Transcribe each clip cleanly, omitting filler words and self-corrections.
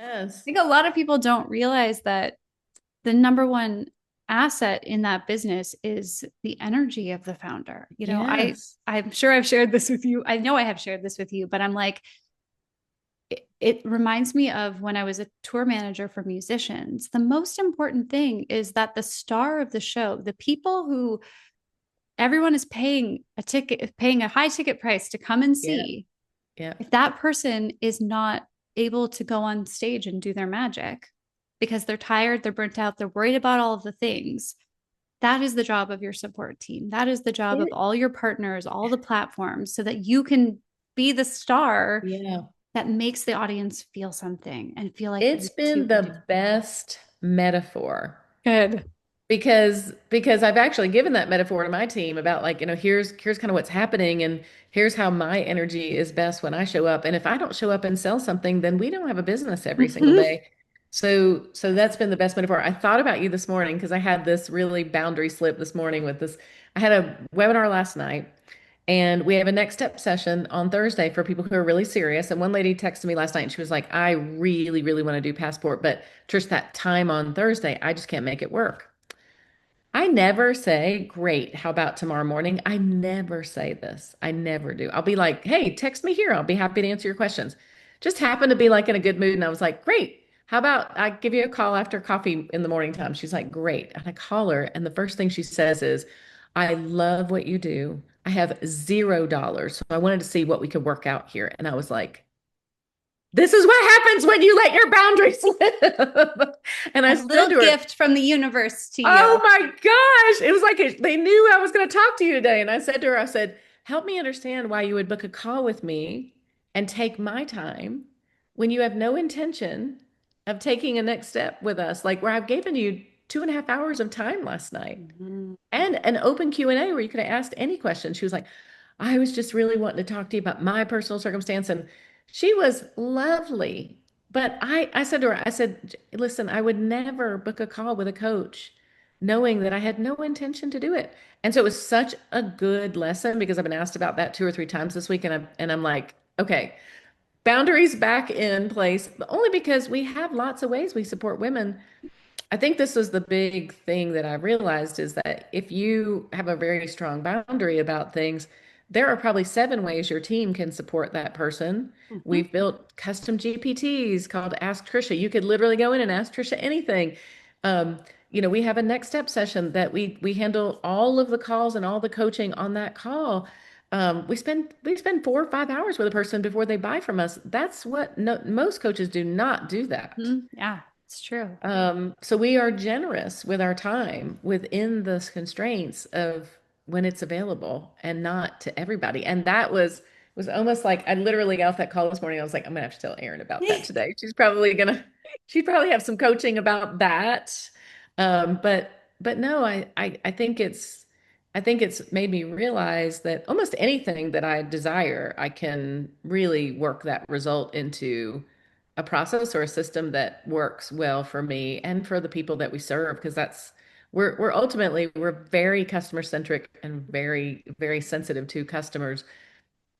Yes. think a lot of people don't realize that the number one asset in that business is the energy of the founder. Yes. I'm sure I've shared this with you. I know I have shared this with you, but I'm like, it reminds me of when I was a tour manager for musicians. The most important thing is that the star of the show, the people who everyone is paying a high ticket price to come and Yeah. see, Yeah. if that person is not able to go on stage and do their magic because they're tired, they're burnt out, they're worried about all of the things, that is the job of your support team. That is the job of It, all your partners, all the platforms, so that you can be the star yeah. that makes the audience feel something and feel like they It's too been can do the best metaphor good. because I've actually given that metaphor to my team about like, here's kind of what's happening and here's how my energy is best when I show up. And if I don't show up and sell something, then we don't have a business every single Mm-hmm. day. So that's been the best metaphor. I thought about you this morning because I had this really boundary slip this morning with this. I had a webinar last night and we have a next step session on Thursday for people who are really serious. And one lady texted me last night and she was like, I really, really want to do passport, but Trish, that time on Thursday, I just can't make it work. I never say, great, how about tomorrow morning? I never say this. I never do. I'll be like, hey, text me here. I'll be happy to answer your questions. Just happened to be like in a good mood. And I was like, great. How about I give you a call after coffee in the morning time? She's like, great. And I call her. And the first thing she says is, I love what you do. I have $0. So I wanted to see what we could work out here. And I was like, this is what happens when you let your boundaries live. And I A said little to her, gift from the universe to oh you. my gosh. It was like they knew I was going to talk to you today. And I said to her, I said, help me understand why you would book a call with me and take my time when you have no intention of taking a next step with us. Like where I've given you 2.5 hours of time last night Mhm. and an open Q&A where you could have asked any question. She was like, I was just really wanting to talk to you about my personal circumstance. And she was lovely. But I said to her, I said, listen, I would never book a call with a coach knowing that I had no intention to do it. And so it was such a good lesson because I've been asked about that 2 or 3 times this week. And I'm like, okay, boundaries back in place, but only because we have lots of ways we support women. I think this is the big thing that I realized is that if you have a very strong boundary about things, there are probably 7 ways your team can support that person. Mhm. We've built custom GPTs called Ask Trisha. You could literally go in and ask Trisha anything. Um, we have a next step session that we handle all of the calls and all the coaching on that call. We spend 4 or 5 hours with a person before they buy from us. That's what no, most coaches do not do that. Yeah, it's true. So we are generous with our time within the constraints of when it's available and not to everybody. And that was almost like I literally got off that call this morning. I was like, I'm gonna have to tell Erin about that today. She'd probably have some coaching about that. But no, I think it's made me realize that almost anything that I desire, I can really work that result into a process or a system that works well for me and for the people that we serve because we're very customer centric and very very sensitive to customers,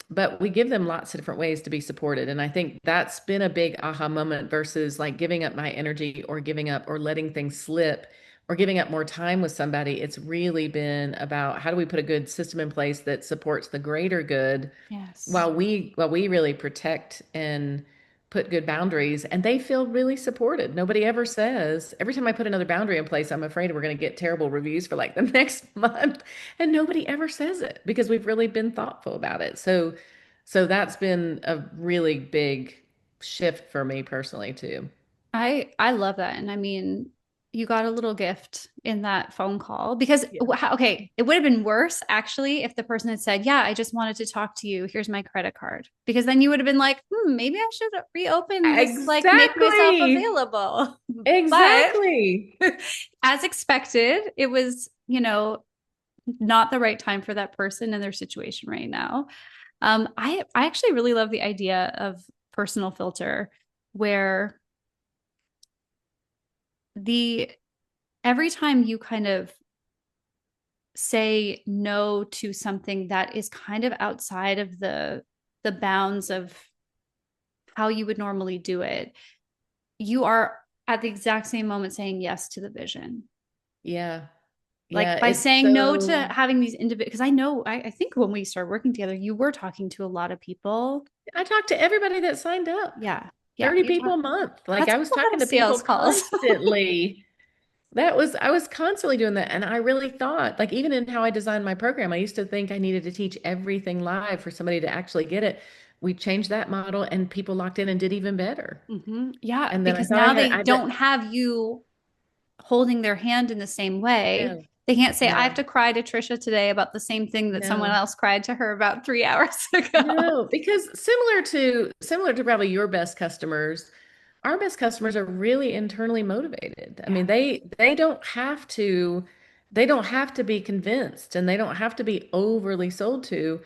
but we give them lots of different ways to be supported. And I think that's been a big aha moment versus like giving up my energy or giving up or letting things slip or giving up more time with somebody. It's really been about how do we put a good system in place that supports the greater good Yes. while we really protect and put good boundaries and they feel really supported. Nobody ever says, every time I put another boundary in place, I'm afraid we're going to get terrible reviews for like the next month. And nobody ever says it because we've really been thoughtful about it. So that's been a really big shift for me personally too. I love that. And I mean, you got a little gift in that phone call because Yeah. okay, it would have been worse actually if the person had said, "Yeah, I just wanted to talk to you. Here's my credit card." Because then you would have been like, maybe I should reopen this, like make myself Exactly. available." But Exactly. as expected, it was, not the right time for that person and their situation right now. I actually really love the idea of personal filter where the every time you kind of say no to something that is kind of outside of the bounds of how you would normally do it, you are at the exact same moment saying yes to the vision. Yeah. Yeah. Like by It's saying no to so, having these individual, because I know, I think when we started working together, you were talking to a lot of people. I talk to everybody that signed up, Yeah. Yeah. 30 You people talk, a month. Like that's I a was lot talking of to people sales calls. constantly. I was constantly doing that. And I really thought, like, even in how I designed my program, I used to think I needed to teach everything live for somebody to actually get it. We changed that model and people locked in and did even better. Yeah. And then I Because thought I now had, they don't have you holding their hand in the same way. no, They can't say, I have no, to cry to Tricia today about the same thing that someone no. else cried to her about 3 hours ago. No, because similar to probably your best customers, our best customers are really internally motivated. I Yeah. mean, they don't have to be convinced and they don't have to be overly sold to.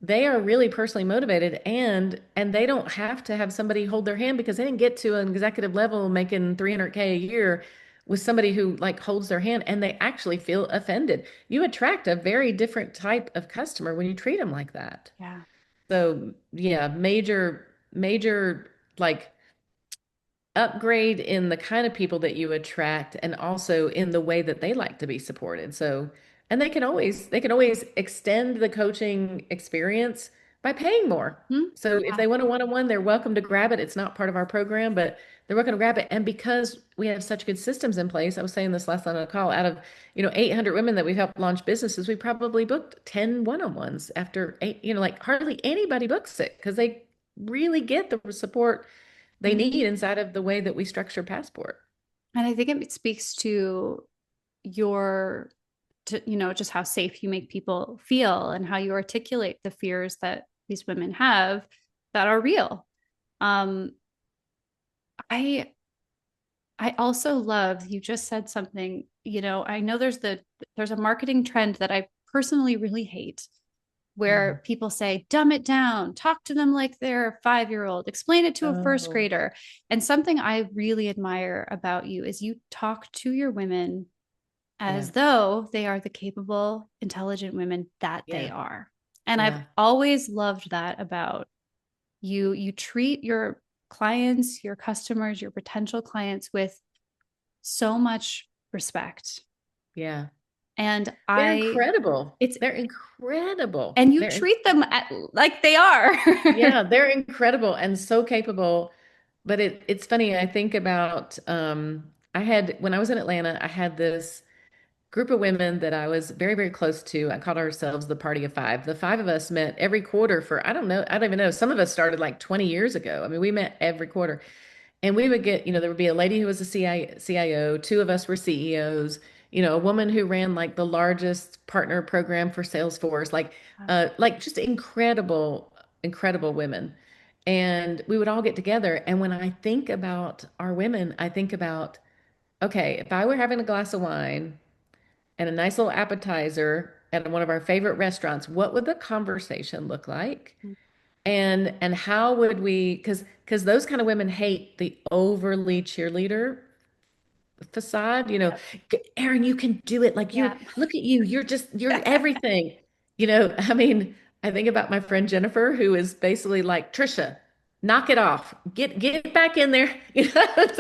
They are really personally motivated and they don't have to have somebody hold their hand because they didn't get to an executive level making 300K a year with somebody who like holds their hand and they actually feel offended. You attract a very different type of customer when you treat them like that. Yeah. So yeah, major like upgrade in the kind of people that you attract and also in the way that they like to be supported. So, and they can always extend the coaching experience by paying more. So if Yeah. they want a one-on-one, they're welcome to grab it. It's not part of our program, but they're welcome to grab it. And because we have such good systems in place, I was saying this last night on a call, out of, 800 women that we've helped launch businesses, we probably booked 10 one-on-ones after eight, like hardly anybody books it because they really get the support they need Mhm. inside of the way that we structure Passport. And I think it speaks to your, just how safe you make people feel and how you articulate the fears that these women have that are real. Um, I I also love you just said something, I know there's a marketing trend that I personally really hate Mm. where people say, dumb it down, talk to them like they're a 5 year old, explain it to a first Oh, grader. And something I really admire about you is you talk to your women yeah, as though they are the capable, intelligent women that they yeah, are. And I've yeah, always loved that about you. You treat your clients, your customers, your potential clients with so much respect. yeah. And They're I, incredible. it's, They're incredible. and you treat them like they are. Yeah, they're incredible and so capable. But it's funny, I think about I had when I was in Atlanta, I had this group of women that I was very, very close to. I called ourselves the Party of Five. The five of us met every quarter for, I don't know, I don't even know. Some of us started like 20 years ago. I mean, we met every quarter. And we would get, there would be a lady who was a CIO, two of us were CEOs, a woman who ran like the largest partner program for Salesforce, like just incredible, incredible women. And we would all get together. And when I think about our women, I think about, okay, if I were having a glass of wine and a nice little appetizer at one of our favorite restaurants, what would the conversation look like? And how would we, because those kind of women hate the overly cheerleader facade, Yep. Erin, you can do it. Like Yeah. look at you, you're everything. I mean, I think about my friend Jennifer, who is basically like, Trisha, knock it off. Get back in there. It's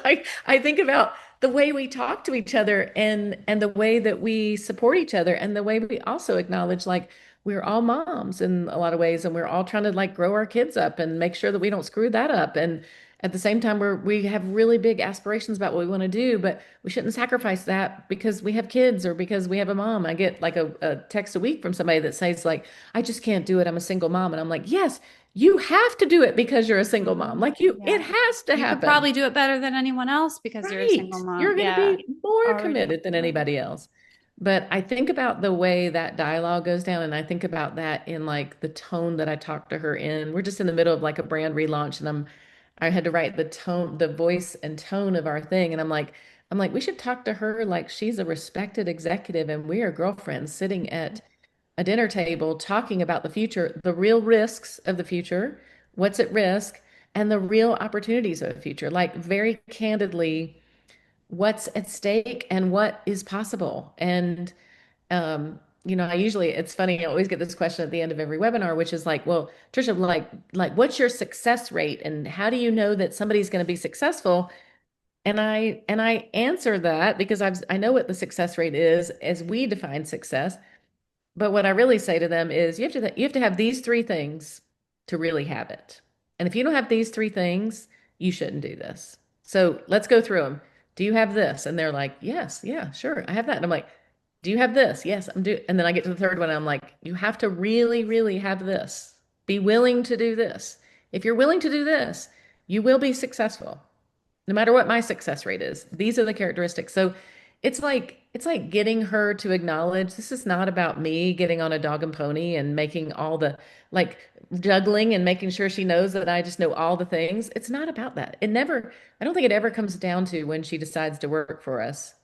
like I think about the way we talk to each other and the way that we support each other and the way we also acknowledge like we're all moms in a lot of ways and we're all trying to like grow our kids up and make sure that we don't screw that up. And at the same time, we have really big aspirations about what we want to do, but we shouldn't sacrifice that because we have kids or because we have a mom. I get like a text a week from somebody that says like, I just can't do it. I'm a single mom. And I'm like, yes, you have to do it because you're a single mom. Mhm. Like it Yeah. has to You could happen. probably do it better than anyone else because you're a Right. single mom. You're going to Yeah. be more Already. committed than Yeah. anybody else. But I think about the way that dialogue goes down, and I think about that in like the tone that I talk to her in. We're just in the middle of like a brand relaunch, and I had to write the tone, the voice and tone of our thing. And I'm like, we should talk to her like she's a respected executive and we are girlfriends sitting at a dinner table talking about the future, the real risks of the future, what's at risk, and the real opportunities of the future. Like very candidly, what's at stake and what is possible. And I usually, it's funny, I always get this question at the end of every webinar, which is like, well, Tricia, like what's your success rate and how do you know that somebody's going to be successful? And I answer that because I know what the success rate is as we define success. But what I really say to them is you have to have these three things to really have it. And if you don't have these three things, you shouldn't do this. So let's go through them. Do you have this? And they're like, yes, yeah, sure, I have that. And I'm like, do you have this? Yes, I'm do. And then I get to the third one, and I'm like, you have to really, really have this. Be willing to do this. If you're willing to do this, you will be successful no matter what my success rate is. These are the characteristics. So it's like getting her to acknowledge this is not about me getting on a dog and pony and making all the like juggling and making sure she knows that I just know all the things. It's not about that. I don't think it ever comes down to when she decides to work for us,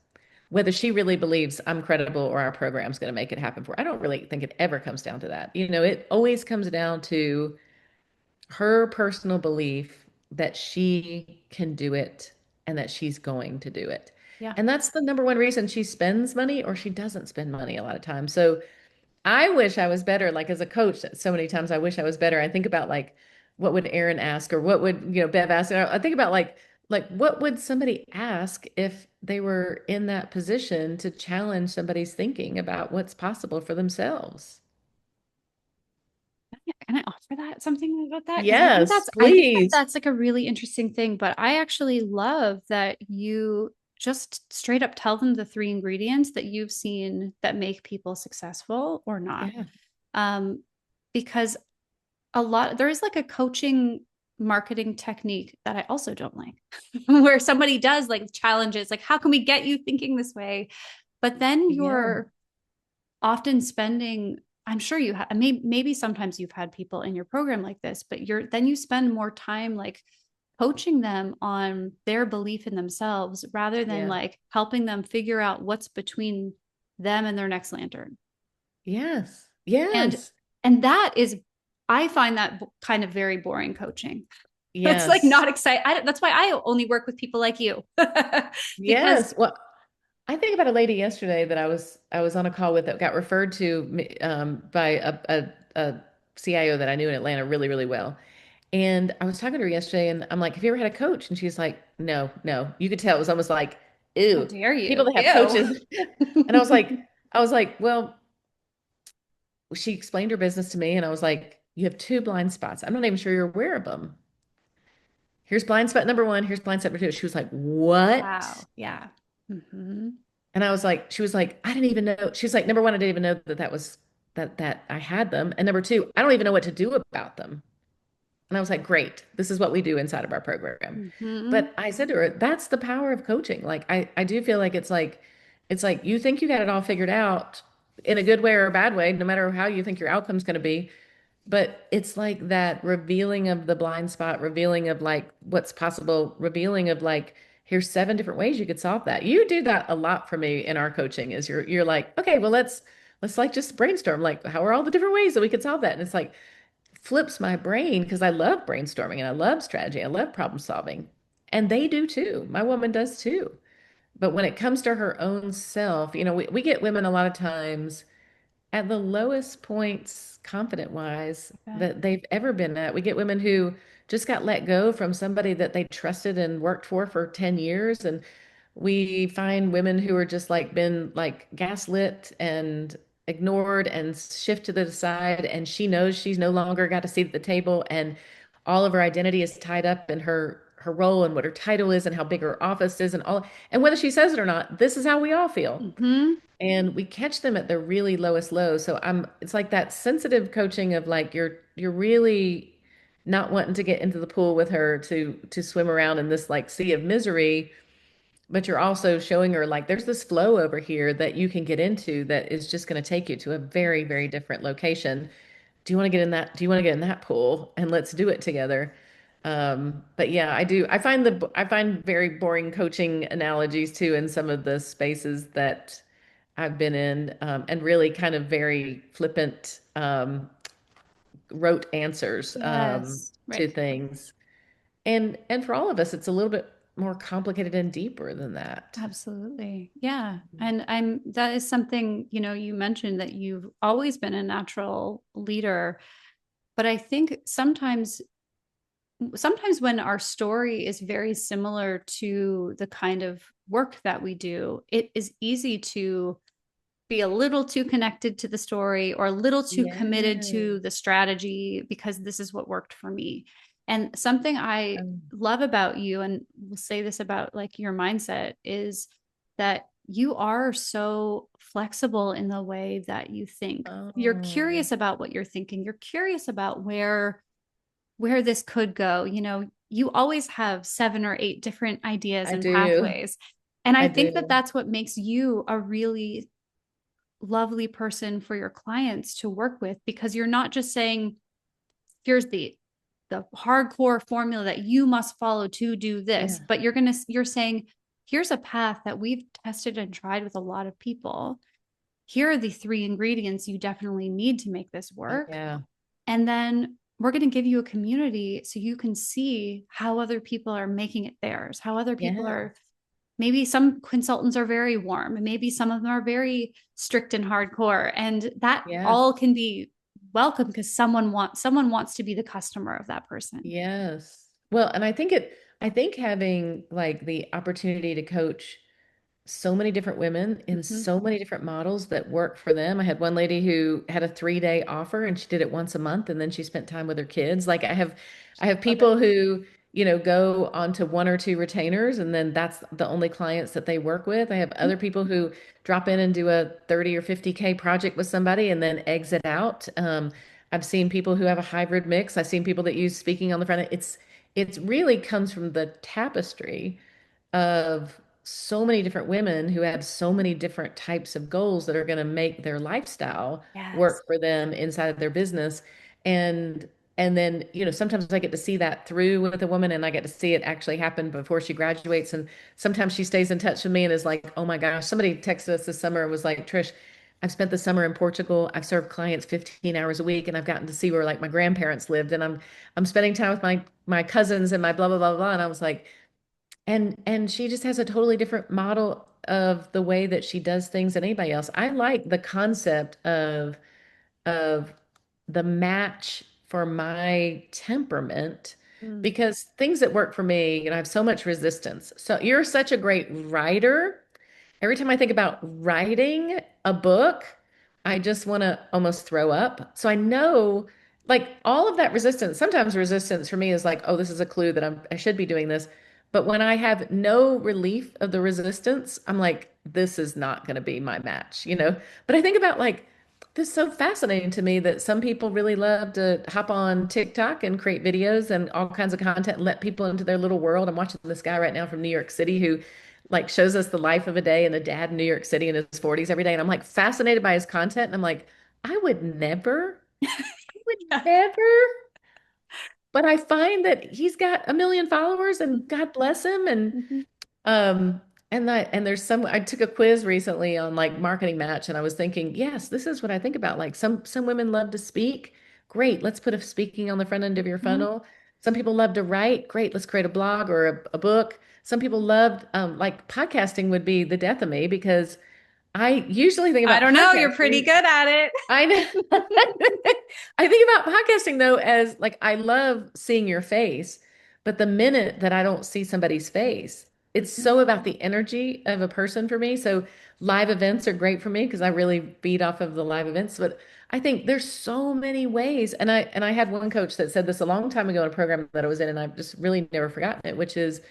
whether she really believes I'm credible or our program's going to make it happen for her. I don't really think it ever comes down to that. It always comes down to her personal belief that she can do it and that she's going to do it. Yeah. And that's the number one reason she spends money or she doesn't spend money a lot of times. So I wish I was better. Like as a coach, so many times I wish I was better. I think about like, what would Erin ask or what would, Bev ask? And I think about like what would somebody ask if they were in that position to challenge somebody's thinking about what's possible for themselves? Can I offer that something about that? Because Yes, I think that please. that's like a really interesting thing. But I actually love that you just straight up tell them the three ingredients that you've seen that make people successful or not. Yeah. Um, because there is like a coaching marketing technique that I also don't like, where somebody does like challenges, like, how can we get you thinking this way? But then Yeah. you're often spending, I'm sure you have, maybe sometimes you've had people in your program like this, but then you spend more time like coaching them on their belief in themselves rather than Yeah. like helping them figure out what's between them and their next lantern. Yes. And Yes. that is, I find that kind of very boring coaching. It's like Yes. not exciting. That's why I only work with people like you. Because Yes. Well, I think about a lady yesterday that I was on a call with that got referred to me by a CIO that I knew in Atlanta really, really well. And I was talking to her yesterday and I'm like, have you ever had a coach? And she's like, no, no. You could tell it was almost like, how ew, dare people you? that have Ew. coaches. And I was like, well, she explained her business to me and I was like, you have two blind spots. I'm not even sure you're aware of them. Here's blind spot number one. Here's blind spot number two. She was like, what? Wow. Yeah. Mm-hmm. And I was like, she was like, I didn't even know. She was like, number one, I didn't even know that that I had them. And number two, I don't even know what to do about them. And I was like, great. This is what we do inside of our program. Mm-hmm. But I said to her, that's the power of coaching. Like I do feel like it's like you think you got it all figured out in a good way or a bad way, no matter how you think your outcome's going to be. But it's like that revealing of the blind spot, revealing of like what's possible, revealing of like, here's seven different ways you could solve that. You do that a lot for me in our coaching is you're like, okay, well let's like just brainstorm. Like, how are all the different ways that we could solve that? And it's like flips my brain because I love brainstorming and I love strategy. I love problem solving. And they do too. My woman does too. But when it comes to her own self, we get women a lot of times at the lowest points, confident wise, Okay. that they've ever been at. We get women who just got let go from somebody that they trusted and worked for 10 years. And we find women who are just like been like gaslit and ignored and shift to the side. And she knows she's no longer got a seat at the table. And all of her identity is tied up in her role and what her title is and how big her office is and all. And whether she says it or not, this is how we all feel. Mm-hmm. And we catch them at their really lowest low. So it's like that sensitive coaching of like you're really not wanting to get into the pool with her to swim around in this like sea of misery, but you're also showing her like there's this flow over here that you can get into that is just going to take you to a very, very different location. Do you want to get in that? Do you want to get in that pool? And let's do it together. But yeah, I do. I find very boring coaching analogies too in some of the spaces that I've been in, and really kind of very flippant, rote answers Yes. to Right. things. And for all of us, it's a little bit. more complicated and deeper than that. Absolutely. Yeah. And that is something, you mentioned that you've always been a natural leader, but I think sometimes when our story is very similar to the kind of work that we do, it is easy to be a little too connected to the story or a little too committed Yeah. to the strategy because this is what worked for me. And something I Um, love about you, and we'll say this about like your mindset, is that you are so flexible in the way that you think. You're oh, curious about what you're thinking. You're curious about where this could go. You always have 7 or 8 different ideas I and do. pathways. And I I think that do. that's what makes you a really lovely person for your clients to work with, because you're not just saying, here's the hardcore formula that you must follow to do this, Yeah. but you're saying, here's a path that we've tested and tried with a lot of people. Here are the 3 ingredients you definitely need to make this work. Yeah. And then we're going to give you a community so you can see how other people are making it theirs, how other people Yeah. are. Maybe some consultants are very warm, and maybe some of them are very strict and hardcore. And that Yeah. all can be welcome because someone wants to be the customer of that person. Yes. Well, and I think having like the opportunity to coach so many different women in Mm-hmm. so many different models that work for them. I had one lady who had a 3 day offer and she did it once a month and then she spent time with her kids. Like I have Love it. people who, go onto 1 or 2 retainers and then that's the only clients that they work with. I have Mm-hmm. other people who drop in and do a 30 or 50K project with somebody and then exit out. I've seen people who have a hybrid mix. I've seen people that use speaking on the front. It's really comes from the tapestry of so many different women who have so many different types of goals that are going to make their lifestyle Yes. work for them inside of their business. And and then, sometimes I get to see that through with a woman and I get to see it actually happen before she graduates. And sometimes she stays in touch with me and is like, oh my gosh, somebody texted us this summer and was like, Trish, I've spent the summer in Portugal. I've served clients 15 hours a week and I've gotten to see where like my grandparents lived and I'm spending time with my cousins and my blah blah blah blah. And I was like, and she just has a totally different model of the way that she does things than anybody else. I like the concept of the match for my temperament Mm. because things that work for me, I have so much resistance. So you're such a great writer. Every time I think about writing a book, I just want to almost throw up. So I know like all of that resistance, sometimes resistance for me is like, oh, this is a clue that I should be doing this. But when I have no relief of the resistance, I'm like, this is not going to be my match. But I think about like, this is so fascinating to me that some people really love to hop on TikTok and create videos and all kinds of content and let people into their little world. I'm watching this guy right now from New York City who like shows us the life of a day and a dad in New York City in his 40s every day. And I'm like fascinated by his content. And I'm like, I would Yeah. never, but I find that he's got 1 million followers and God bless him. Mm-hmm. Um, and there's I took a quiz recently on like Marketing Match and I was thinking, yes, this is what I think about. Like some women love to speak. Great, let's put a speaking on the front end of your Mm-hmm. funnel. Some people love to write. Great, let's create a blog or a book. Some people loved like podcasting would be the death of me because I usually think I about don't know. You're pretty podcasting. good at it. I know. I think about podcasting though as like I love seeing your face, but the minute that I don't see somebody's face, it's Mm-hmm. so about the energy of a person for me. So live events are great for me because I really feed off of the live events, but I think there's so many ways. And I had one coach that said this a long time ago in a program that I was in, and I've just really never forgotten it, which is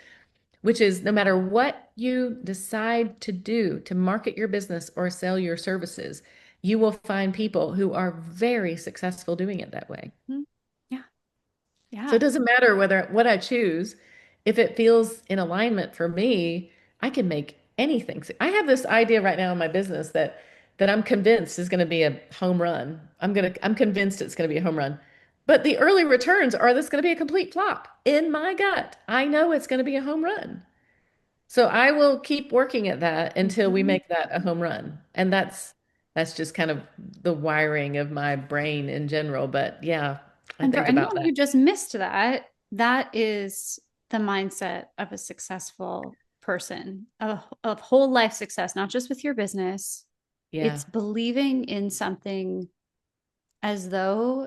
no matter what you decide to do to market your business or sell your services, you will find people who are very successful doing it that way. Mm-hmm. Yeah. So it Yeah. doesn't matter whether what I choose, if it feels in alignment for me, I can make anything. I have this idea right now in my business that I'm convinced is going to be a home run. I'm convinced it's going to be a home run. But the early returns are this going to be a complete flop in my gut. I know it's going to be a home run. So I will keep working at that until we Mm-hmm. make that a home run. And that's just kind of the wiring of my brain in general. But yeah, I And for think about anyone that. who just missed that, that is the mindset of a successful person, of whole life success, not just with your business. Yeah. It's believing in something as though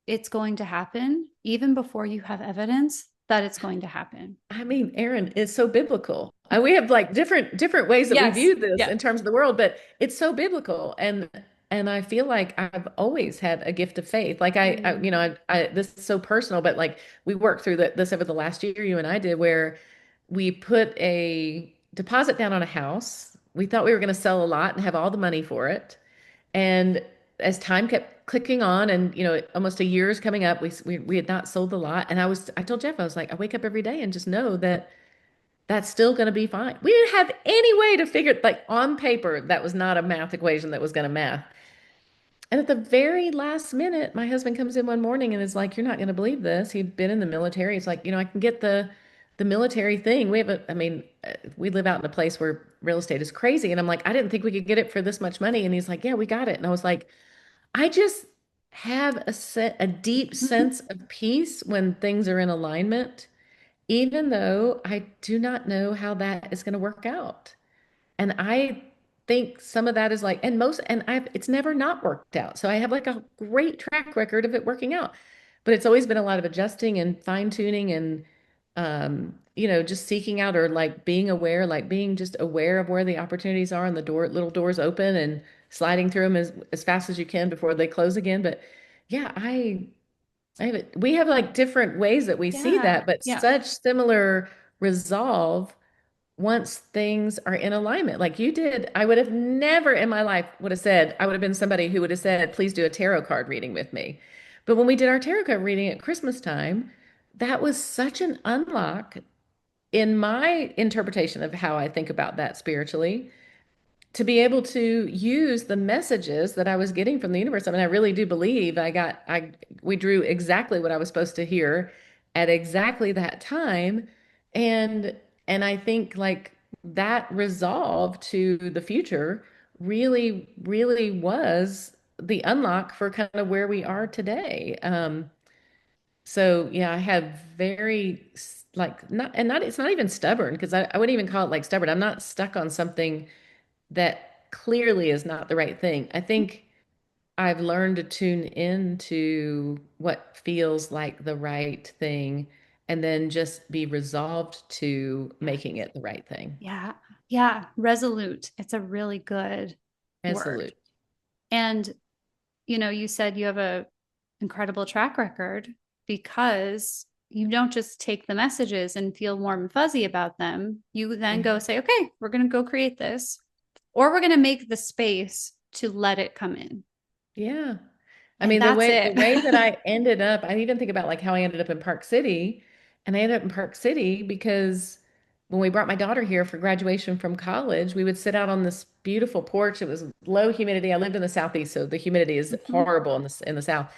it's going to happen even before you have evidence that it's going to happen. I mean, Erin, it's so biblical. And we have like different ways that we Yes. view this Yeah. in terms of the world, but it's so biblical. And I feel like I've always had a gift of faith. Like Mm. this is so personal, but like we worked through this over the last year, you and I did, where we put a deposit down on a house. We thought we were going to sell a lot and have all the money for it. And as time kept clicking on and almost a year is coming up, we had not sold the lot. And I told Jeff, I was like, I wake up every day and just know that that's still going to be fine. We didn't have any way to figure it, like on paper, that was not a math equation that was going to math. And at the very last minute, my husband comes in one morning and is like, "You're not going to believe this." He'd been in the military. He's like, "I can get the military thing. We have I mean, we live out in a place where real estate is crazy." And I'm like, "I didn't think we could get it for this much money." And he's like, "Yeah, we got it." And I was like, I just have a deep sense of peace when things are in alignment, even though I do not know how that is going to work out. And I think some of that is like, it's never not worked out. So I have like a great track record of it working out. But it's always been a lot of adjusting and fine tuning and, just seeking out or like being aware, like being just aware of where the opportunities are and the little doors open and sliding through them as fast as you can before they close again. But yeah, we have like different ways that we see Yeah. that, but Yeah. such similar resolve once things are in alignment like you did. I would have never in my life would have said, I would have been somebody who would have said, please do a tarot card reading with me. But when we did our tarot card reading at Christmas time, that was such an unlock in my interpretation of how I think about that spiritually, to be able to use the messages that I was getting from the universe. I mean, I really do believe we drew exactly what I was supposed to hear at exactly that time. And I think like that resolve to the future really, really was the unlock for kind of where we are today. So yeah, I have very like not and not it's not even stubborn because I wouldn't even call it like stubborn. I'm not stuck on something that clearly is not the right thing. I think I've learned to tune into what feels like the right thing and then just be resolved to Yeah. making it the right thing. Yeah. Yeah. Resolute. It's a really good word. Absolute. And, you said you have a incredible track record because you don't just take the messages and feel warm and fuzzy about them. You then Yeah. go say, okay, we're going to go create this, or we're going to make the space to let it come in. Yeah. I And mean, that's the it. way that I ended up, I even think about like how I ended up in Park City. And I ended up in Park City because when we brought my daughter here for graduation from college, we would sit out on this beautiful porch. It was low humidity. I lived in the southeast, so the humidity is Mhm. horrible in the south.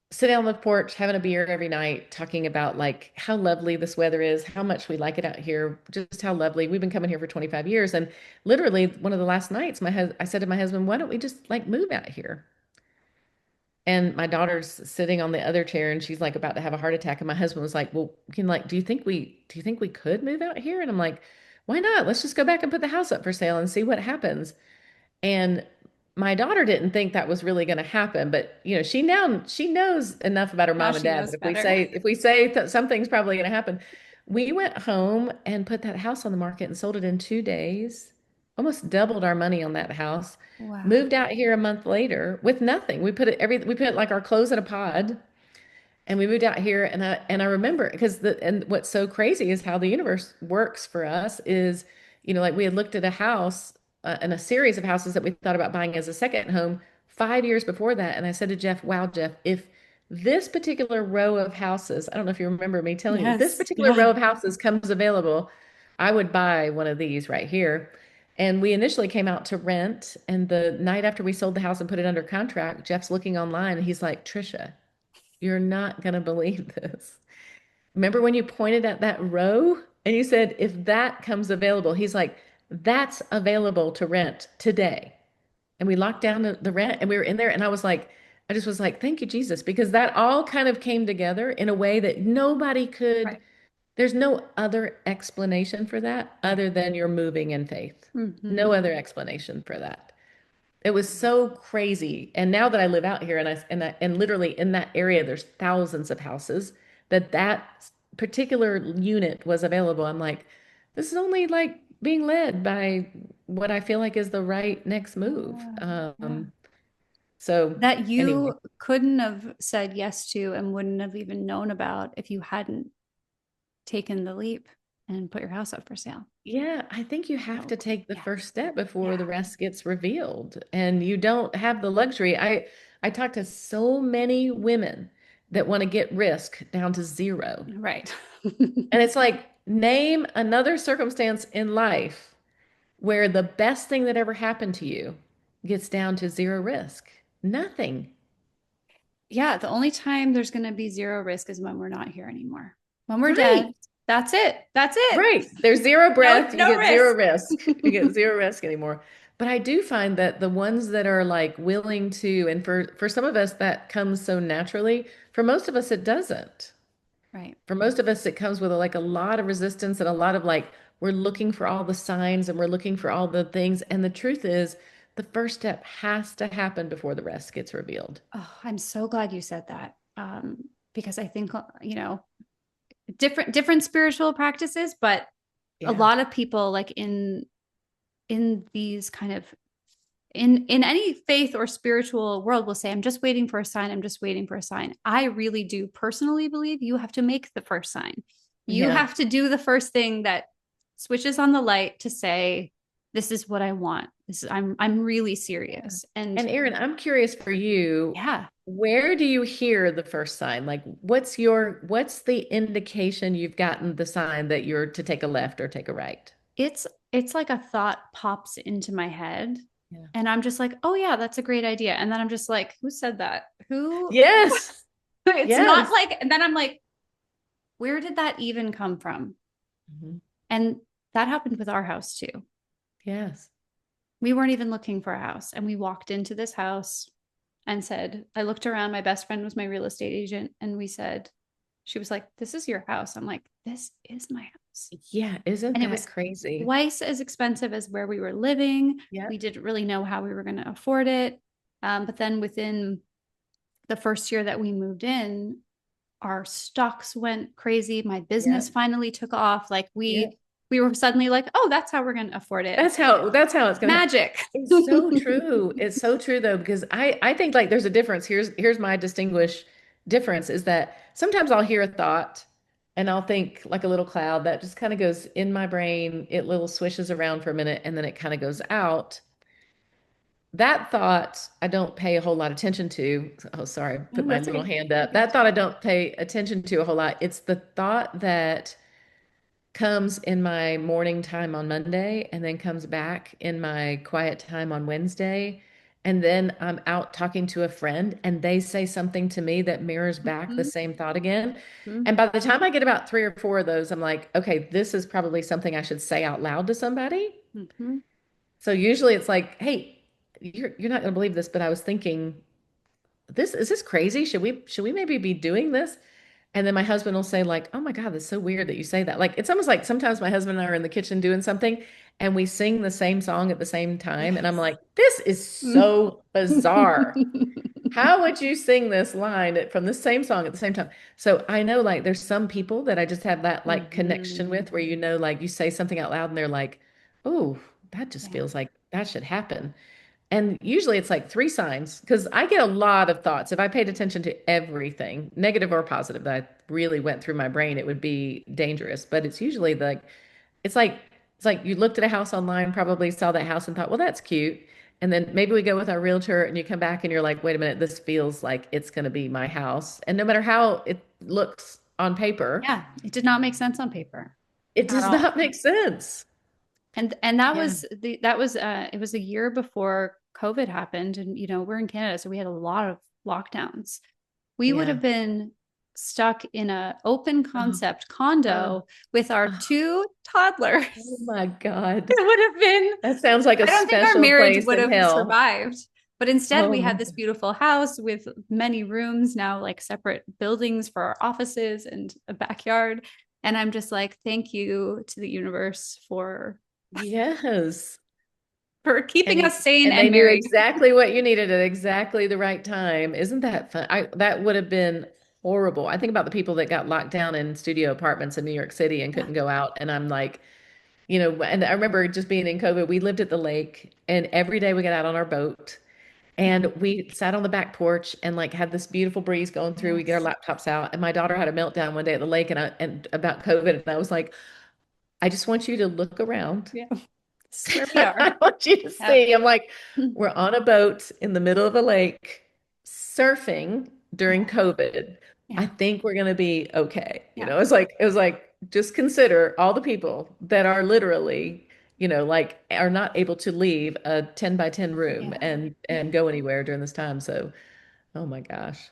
Sitting on the porch, having a beer every night, talking about like how lovely this weather is, how much we like it out here, just how lovely. We've been coming here for 25 years. And literally one of the last nights, I said to my husband, why don't we just like move out here? And my daughter's sitting on the other chair and she's like about to have a heart attack. And my husband was like, well, do you think we could move out here? And I'm like, why not? Let's just go back and put the house up for sale and see what happens. And my daughter didn't think that was really going to happen, but she knows enough about her Now mom and she dad knows that better. if we say something's probably going to happen. We went home and put that house on the market and sold it in 2 days. Almost doubled our money on that house. Wow. Moved out here a month later with nothing. We put like our clothes in a pod and we moved out here and I remember because what's so crazy is how the universe works for us is, like we had looked at a house and a series of houses that we thought about buying as a second home 5 years before that. And I said to Jeff, wow, Jeff, if this particular row of houses, I don't know if you remember me telling you, if this Yes. particular Yeah. row of houses comes available, I would buy one of these right here. And we initially came out to rent. And the night after we sold the house and put it under contract, Jeff's looking online and he's like, Tricia, you're not going to believe this. Remember when you pointed at that row and you said, if that comes available, he's like, that's available to rent today. And we locked down the rent and we were in there. And I just was like, thank you, Jesus, because that all kind of came together in a way that nobody could Right. There's no other explanation for that Right. other than you're moving in faith. Hmm. No other explanation for that. It was so crazy. And now that I live out here and literally in that area, there's thousands of houses that particular unit was available. I'm like, this is only like being led by what I feel like is the right next move. Yeah. Yeah. So That anyway, you couldn't have said yes to and wouldn't have even known about if you hadn't taken the leap and put your house up for sale. yeah, I think you have So, to take the yeah. first step before Yeah. the rest gets revealed. And you don't have the luxury. I talk to so many women that want to get risk down to zero. Right. And it's like, name another circumstance in life where the best thing that ever happened to you gets down to zero risk. Nothing. Yeah. The only time there's going to be zero risk is when we're not here anymore. When we're dead, Right. that's it. That's it. Right. There's zero No, breath, you no get zero risk. risk. You get zero risk anymore. But I do find that the ones that are like willing to, and for some of us that comes so naturally, for most of us it doesn't. Right. For most of us it comes with like a lot of resistance and a lot of like we're looking for all the signs and we're looking for all the things. And the truth is the first step has to happen before the rest gets revealed. Oh, I'm so glad you said that. Because I think, different spiritual practices, but a Yeah. lot of people like in these kind of in any faith or spiritual world will say, I'm just waiting for a sign. I'm just waiting for a sign. I really do personally believe you have to make the first sign. You Yeah. have to do the first thing that switches on the light to say, this is what I want. This is I'm really Yeah. serious. And And Erin, I'm curious for you, yeah, where do you hear the first sign? Like what's the indication you've gotten the sign that you're to take a left or take a right? it's like a thought pops into my head Yeah. and I'm just like, oh yeah, that's a great idea. And then I'm just like, who said that? Who Yes. it's not Yes. like, and then I'm like, where did that even come from? Mhm. And that happened with our house too. Yes. We weren't even looking for a house. And we walked into this house and said, I looked around. My best friend was my real estate agent. And we said, she was like, this is your house. I'm like, this is my house. Yeah, isn't And it that was crazy? twice as expensive as where we were living. We Yep. didn't really know how we were going to afford it. But then within the first year that we moved in, our stocks went crazy. My business Yep. finally took off. Like Yep. we were suddenly like, oh, that's how we're going to afford it. That's how it's gonna happen. Magic. It's so true. It's so true though, because I think like there's a difference. Here's my distinguish difference is that sometimes I'll hear a thought and I'll think like a little cloud that just kind of goes in my brain, it little swishes around for a minute and then it kind of goes out. That thought I don't pay a whole lot of attention to. Oh, sorry, put Oh, my that's little okay. hand You're up. good. That thought I don't pay attention to a whole lot. It's the thought that comes in my morning time on Monday and then comes back in my quiet time on Wednesday. And then I'm out talking to a friend and they say something to me that mirrors back the Mm-hmm. same thought again. And Mm-hmm. by the time I get about three or four of those, I'm like, okay, this is probably something I should say out loud to somebody. Mm-hmm. So usually it's like, hey, you're not going to believe this, but I was thinking, this is this crazy? Should we maybe be doing this? And then my husband will say like, "Oh my God, that's so weird that you say that." Like it's almost like sometimes my husband and I are in the kitchen doing something and we sing the same song at the same time and I'm Yes. like, "This is so bizarre. How would you sing this line from the same song at the same time?" So I know like there's some people that I just have that like connection Mm-hmm. with where you know like you say something out loud and they're like, "Oh, that just Yeah. feels like that should happen." And usually it's like three signs because I get a lot of thoughts. If I paid attention to everything, negative or positive, that I really went through my brain, it would be dangerous. But it's usually like it's like it's like you looked at a house online, probably saw that house and thought, well, that's cute. And then maybe we go with our realtor and you come back and you're like, wait a minute, this feels like it's going to be my house. And no matter how it looks on paper, Yeah. It did not make sense on paper it at does all. not make sense. And that Yeah. was it was a year before COVID happened. And we're in Canada, so we had a lot of lockdowns. We would Yeah. have been stuck in a open Oh, concept oh, condo with our oh, two toddlers. oh my God. It would have been, That sounds like a I don't think our special marriage place would in have hell. survived. But instead, Oh we my had this God. beautiful house with many rooms, now like separate buildings for our offices and a backyard. And I'm just like, thank you to the universe Yes. for keeping us sane And they and knew married. exactly what you needed at exactly the right time. Isn't that fun? That would have been horrible. I think about the people that got locked down in studio apartments in New York City and Yeah. couldn't go out. And I'm like, and I remember just being in COVID, we lived at the lake and every day we got out on our boat Yeah. and we sat on the back porch and like had this beautiful breeze going through. We get Yes. our laptops out and my daughter had a meltdown one day at the lake and about COVID. And I was like, I just want you to look around. Yeah. This is where we I are. want you to Yeah. see. I'm like, we're on a boat in the middle of a lake surfing during Yeah. COVID. I Yeah. think we're gonna be okay. Yeah. It was like, just consider all the people that are literally, like are not able to leave a 10 by 10 room Yeah. and go anywhere during this time. So, oh my gosh.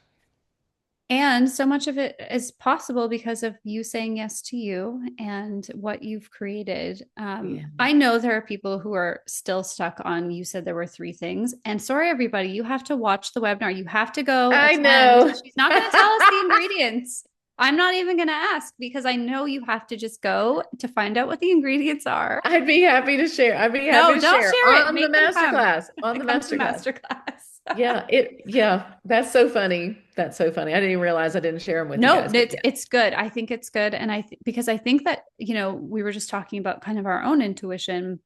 And so much of it is possible because of you saying yes to you and what you've created. Yeah. I know there are people who are still stuck on, you said there were three things. And sorry, everybody, you have to watch the webinar. You have to go I attend. know. She's not going to tell us the ingredients. I'm not even going to ask because I know you have to just go to find out what the ingredients are. I'd be happy to share. I'd be happy No, to don't share share it. on the Make them come. masterclass, on the Come to the masterclass. masterclass. Yeah, that's so funny. That's so funny. I didn't even realize I didn't share them with you No, guys, but yeah, it's good. I think it's good, and because I think that we were just talking about kind of our own intuition,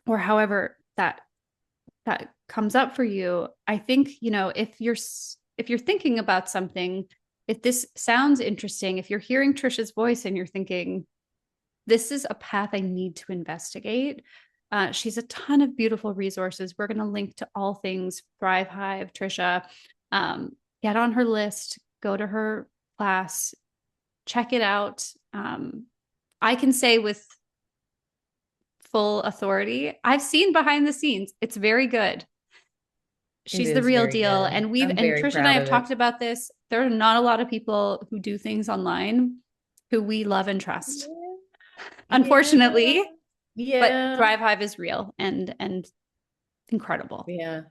or however that comes up for you. I think if you're thinking about something, if this sounds interesting, if you're hearing Tricia's voice and you're thinking this is a path I need to investigate. She's a ton of beautiful resources. We're going to link to all things Thrive Hive, Tricia. Get on her list, go to her class, check it out. I can say with full authority, I've seen behind the scenes. It's very good. it She's the is real very deal. good. And I'm very Tricia and I proud have of it. talked about this. There are not a lot of people who do things online who we love and trust, Yeah, unfortunately. But yeah, Thrive Hive is real and incredible. yeah.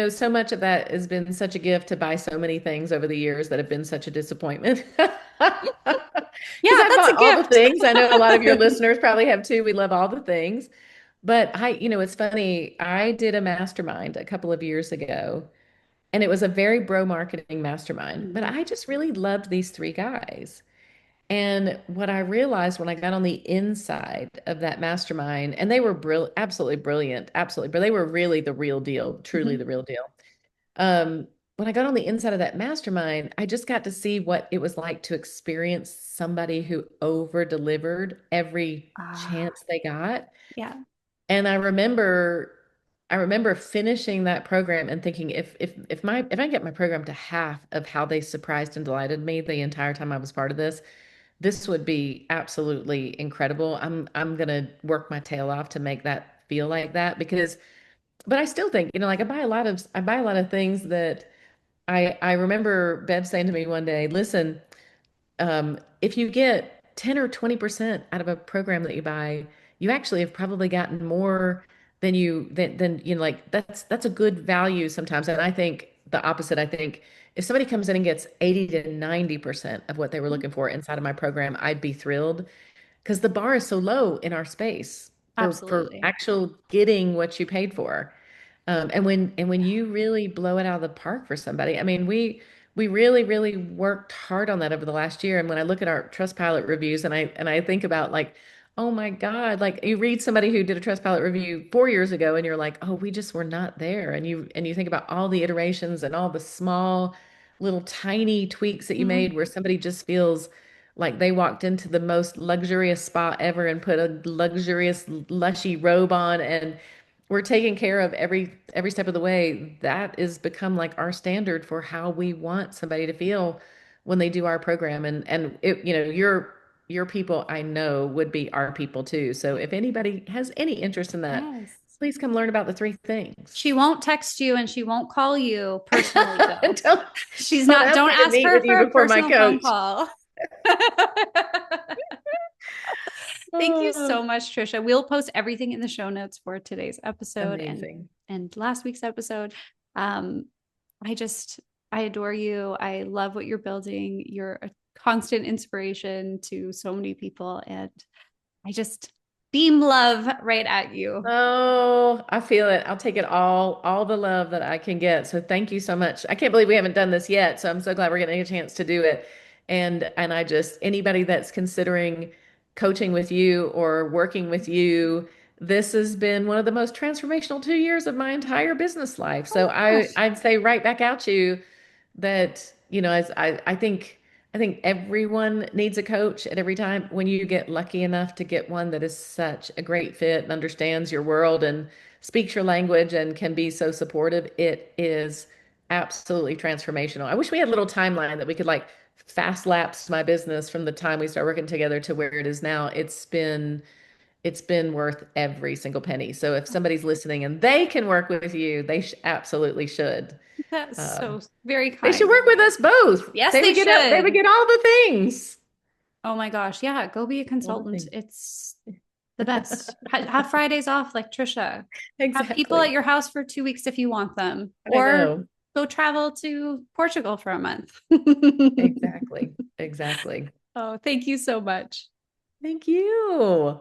So much of that has been such a gift to buy so many things over the years that have been such a disappointment. Because Yeah, I that's a bought all the gift. things. I know a lot of your listeners probably have too. We love all the things. But it's funny. I did a mastermind a couple of years ago, and it was a very bro marketing mastermind. But Mhm. I just really loved these three guys. And what I realized when I got on the inside of that mastermind, and they were absolutely brilliant, absolutely, but they were really the real deal, truly the Mhm. real deal. When I got on the inside of that mastermind, I just got to see what it was like to experience somebody who over delivered every Ah, chance they got. yeah. And I remember finishing that program and thinking if I get my program to half of how they surprised and delighted me the entire time I was part of this would be absolutely incredible. I'm gonna work my tail off to make that feel like that but I still think, like I buy a lot of things that I remember Bev saying to me one day, listen, if you get 10 or 20% out of a program that you buy, you actually have probably gotten more than like that's a good value sometimes. And I think the opposite. I think if somebody comes in and gets 80 to 90% of what they were looking for inside of my program, I'd be thrilled because the bar is so low in our space for Absolutely. actual getting what you paid for. And when you really blow it out of the park for somebody, I mean, we really, really worked hard on that over the last year. And when I look at our Trustpilot reviews and I think about like, oh my God, like you read somebody who did a Trustpilot review 4 years ago and you're like, oh, we just were not there. And you think about all the iterations and all the small little tiny tweaks that you Mhm. made where somebody just feels like they walked into the most luxurious spa ever and put a luxurious lushy robe on and we're taking care of every step of the way. That is become like our standard for how we want somebody to feel when they do our program. And your people I know would be our people too. So if anybody has any interest in that, Yes. please come learn about the three things. She won't text you and she won't call you personally, though. don't She's don't not, ask don't me to ask meet her with you for a before my personal phone coach. call. Thank you Oh, so much, Tricia. We'll post everything in the show notes for today's episode amazing. and last week's episode. Um, I adore you. I love what you're building. You're a constant inspiration to so many people. And I just beam love right at you. Oh, I feel it. I'll take it all the love that I can get. So thank you so much. I can't believe we haven't done this yet. So I'm so glad we're getting a chance to do it. And I just anybody that's considering coaching with you or working with you, this has been one of the most transformational 2 years of my entire business life. Oh So my gosh. I'd say right back at you that, as I think everyone needs a coach at every time. When you get lucky enough to get one that is such a great fit and understands your world and speaks your language and can be so supportive, it is absolutely transformational. I wish we had a little timeline that we could like fast lapse my business from the time we start working together to where it is now. It's been worth every single penny. So if somebody's listening and they can work with you, they absolutely should. That's Um, so very they should kind. work with us both. Yes, They they would get out, they would should. get all the things. Oh my gosh. Yeah. Go be a All the consultant. things. It's the best. Have Fridays off like Trisha. Have people at Exactly. your house for 2 weeks if you want them, I or know. go travel to Portugal for a month. Exactly. Exactly. Oh, thank you so much. Thank you.